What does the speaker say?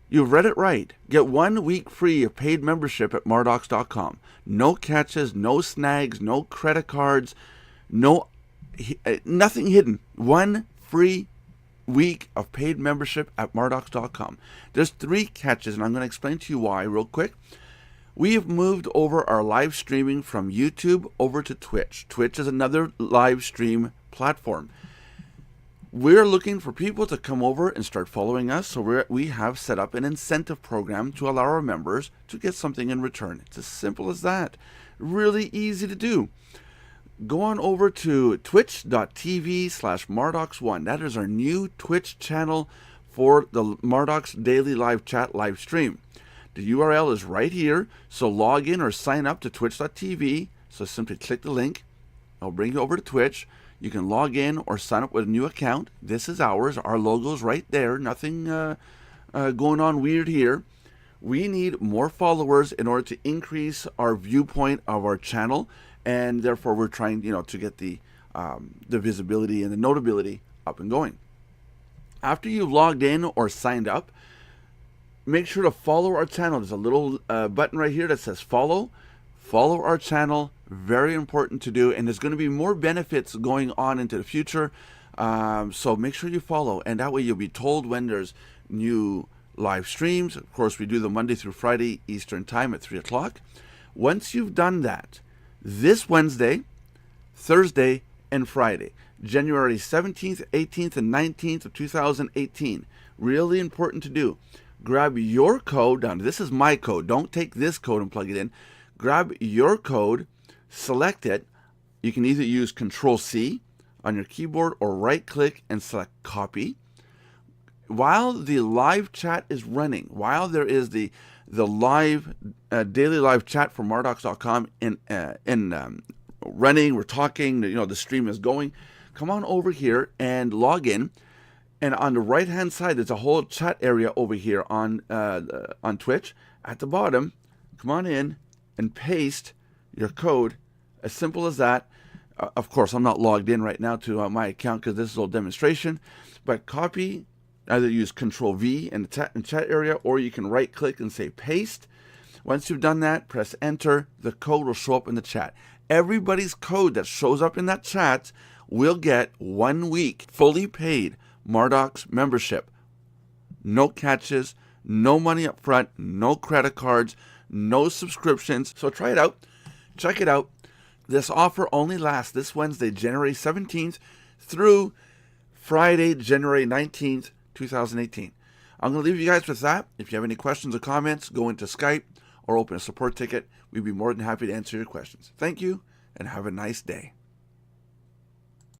You've read it right. Get 1 week free of paid membership at Mardox.com. No catches, no snags, no credit cards, no nothing hidden. 1 free week of paid membership at Mardox.com. There's 3 catches, and I'm going to explain to you why real quick. We have moved over our live streaming from YouTube over to Twitch. Twitch is another live stream platform. We're looking for people to come over and start following us, so we have set up an incentive program to allow our members to get something in return. It's as simple as that. Really easy to do. Go on over to twitch.tv/Mardox1. That is our new Twitch channel for the Mardox Daily Live Chat live stream. The URL is right here, so log in or sign up to twitch.tv. So simply click the link. I'll bring you over to Twitch. You can log in or sign up with a new account. This is ours. Our logo's right there. Nothing going on weird here. We need more followers in order to increase our viewpoint of our channel, and therefore we're trying, to get the visibility and the notability up and going. After you've logged in or signed up, make sure to follow our channel. There's a little button right here that says follow. Follow our channel. Very important to do, and there's going to be more benefits going on into the future, so make sure you follow, and that way you'll be told when there's new live streams. Of course, we do them Monday through Friday Eastern time at 3 o'clock. Once you've done that, this Wednesday, Thursday, and Friday, January 17th, 18th, and 19th of 2018, really important to do. Grab your code. Now, this is my code. Don't take this code and plug it in. Grab your code, select it. You can either use Control-C on your keyboard or right-click and select Copy. While the live chat is running, while there is the live daily live chat for Mardox.com in running, we're talking, the stream is going, come on over here and log in. And on the right-hand side, there's a whole chat area over here on Twitch. At the bottom, come on in and paste your code. As simple as that. Of course, I'm not logged in right now to my account because this is a little demonstration. But copy, either use Control-V in the chat area, or you can right-click and say paste. Once you've done that, press enter. The code will show up in the chat. Everybody's code that shows up in that chat will get 1 week fully paid Mardox membership. No catches, no money up front, no credit cards, no subscriptions. So try it out. Check it out. This offer only lasts this Wednesday, January 17th through Friday, January 19th, 2018. I'm going to leave you guys with that. If you have any questions or comments, go into Skype or open a support ticket. We'd be more than happy to answer your questions. Thank you, and have a nice day.